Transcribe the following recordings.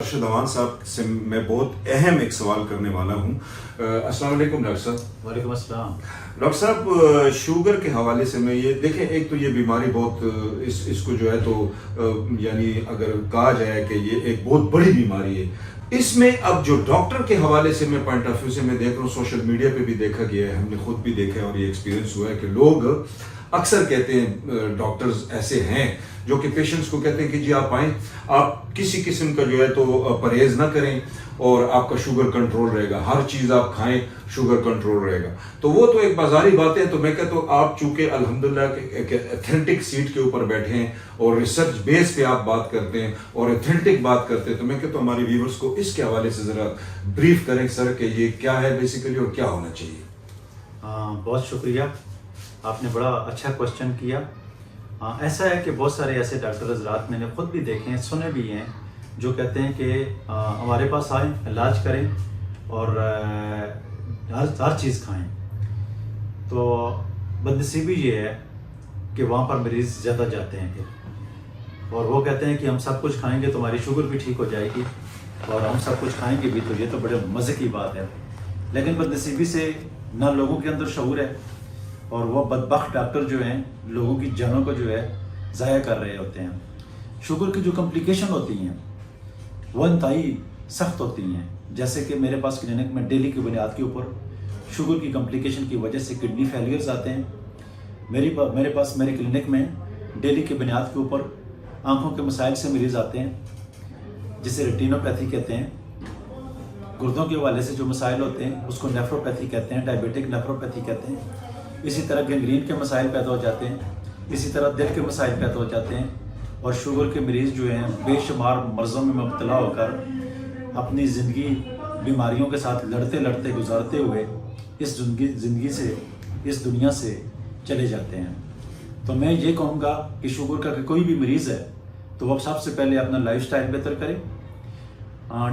ارشد امان صاحب سے میں بہت اہم ایک سوال کرنے والا ہوں۔ السلام علیکم ڈاکٹر صاحب۔ وعلیکم السلام۔ ڈاکٹر صاحب، شوگر کے حوالے سے میں یہ دیکھیں، ایک تو یہ بیماری بہت اس کو جو ہے تو یعنی اگر کہا جائے کہ یہ ایک بہت بڑی بیماری ہے، اس میں اب جو ڈاکٹر کے حوالے سے میں پوائنٹ آف ویو سے میں دیکھ رہا ہوں، سوشل میڈیا پہ بھی دیکھا گیا ہے، ہم نے خود بھی دیکھا ہے اور یہ ایکسپیرینس ہوا ہے کہ لوگ اکثر کہتے ہیں، ڈاکٹرز ایسے ہیں جو کہ پیشنٹس کو کہتے ہیں کہ جی آپ آئیں، آپ کسی قسم کا جو ہے تو پرہیز نہ کریں اور آپ کا شوگر کنٹرول رہے گا، ہر چیز آپ کھائیں شوگر کنٹرول رہے گا۔ تو وہ تو ایک بازاری باتیں ہیں، تو میں کہتا ہوں آپ چونکہ الحمدللہ ایک ایتھینٹک سیٹ کے اوپر بیٹھے ہیں اور ریسرچ بیس پہ آپ بات کرتے ہیں اور ایتھینٹک بات کرتے ہیں، تو میں کہتا ہوں ہمارے ویورز کو اس کے حوالے سے ذرا بریف کریں سر کہ یہ کیا ہے بیسیکلی اور کیا ہونا چاہیے۔ بہت شکریہ، آپ نے بڑا اچھا کوشچن کیا۔ ایسا ہے کہ بہت سارے ایسے ڈاکٹر حضرات میں نے خود بھی دیکھے ہیں، سنے بھی ہیں، جو کہتے ہیں کہ ہمارے پاس آئیں، علاج کریں اور ہر چیز کھائیں۔ تو بدنصیبی یہ ہے کہ وہاں پر مریض زیادہ جاتے ہیں پھر، اور وہ کہتے ہیں کہ ہم سب کچھ کھائیں گے تو ہماری شوگر بھی ٹھیک ہو جائے گی اور ہم سب کچھ کھائیں گے بھی، تو یہ تو بڑے مزے کی بات ہے۔ لیکن بدنصیبی سے نہ لوگوں کے اندر شعور ہے، اور وہ بدبخت ڈاکٹر جو ہیں لوگوں کی جانوں کو جو ہے ضائع کر رہے ہوتے ہیں۔ شوگر کی جو کمپلیکیشن ہوتی ہیں وہ انتہائی سخت ہوتی ہیں، جیسے کہ میرے پاس کلینک میں ڈیلی کی بنیاد کے اوپر شوگر کی کمپلیکیشن کی وجہ سے کڈنی فیلیئرز آتے ہیں۔ میرے پاس میرے کلینک میں ڈیلی کی بنیاد کے اوپر آنکھوں کے مسائل سے مریض آتے ہیں، جسے ریٹینوپیتھی کہتے ہیں۔ گردوں کے حوالے سے جو مسائل ہوتے ہیں اس کو نیفروپیتھی کہتے ہیں، ڈائبیٹک نیفروپیتھی کہتے ہیں۔ اسی طرح گینگرین کے مسائل پیدا ہو جاتے ہیں، اسی طرح دل کے مسائل پیدا ہو جاتے ہیں، اور شوگر کے مریض جو ہیں بے شمار مرضوں میں مبتلا ہو کر اپنی زندگی بیماریوں کے ساتھ لڑتے لڑتے گزارتے ہوئے اس زندگی سے، اس دنیا سے چلے جاتے ہیں۔ تو میں یہ کہوں گا کہ شوگر کا کوئی بھی مریض ہے تو وہ سب سے پہلے اپنا لائف سٹائل بہتر کرے،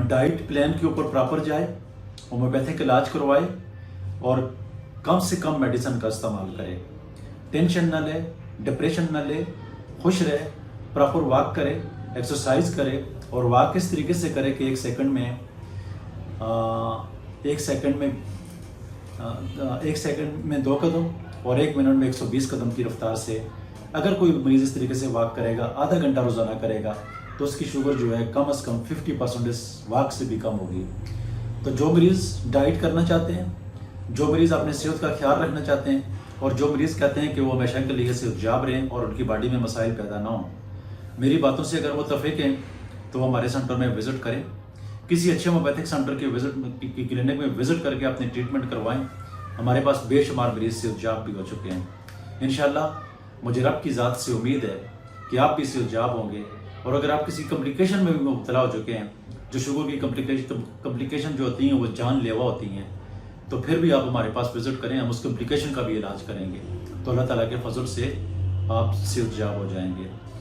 ڈائٹ پلان کے اوپر پراپر جائے، ہومیوپیتھک علاج کروائے اور کم سے کم میڈیسن کا استعمال کرے، ٹینشن نہ لے، ڈپریشن نہ لے، خوش رہے، پراپر واک کرے، ایکسرسائز کرے، اور واک اس طریقے سے کرے کہ ایک سیکنڈ میں 2 قدم اور 1 منٹ میں 120 قدم کی رفتار سے اگر کوئی مریض اس طریقے سے واک کرے گا، آدھا گھنٹہ روزانہ کرے گا، تو اس کی شوگر جو ہے کم از کم 50% اس واک سے بھی کم ہوگی۔ تو جو مریض ڈائٹ کرنا چاہتے ہیں، جو مریض اپنے صحت کا خیال رکھنا چاہتے ہیں، اور جو مریض کہتے ہیں کہ وہ ہمیشہ کے لیے صحت یاب رہیں اور ان کی باڈی میں مسائل پیدا نہ ہوں، میری باتوں سے اگر متفق ہیں تو وہ ہمارے سینٹر میں وزٹ کریں، کسی اچھے ہومیوپیتھک سینٹر کی کلینک میں وزٹ کر کے اپنی ٹریٹمنٹ کروائیں۔ ہمارے پاس بے شمار مریض صحت یاب بھی ہو چکے ہیں۔ انشاءاللہ مجھے رب کی ذات سے امید ہے کہ آپ بھی صحت یاب ہوں گے، اور اگر آپ کسی کمپلیکیشن میں بھی مبتلا ہو چکے ہیں، جو شوگر کی کمپلیکیشن جو ہوتی ہیں وہ جان لیوا ہوتی ہیں، تو پھر بھی آپ ہمارے پاس وزٹ کریں، ہم اس کمپلیکیشن کا بھی علاج کریں گے، تو اللہ تعالیٰ کے فضل سے آپ صحت یاب ہو جائیں گے۔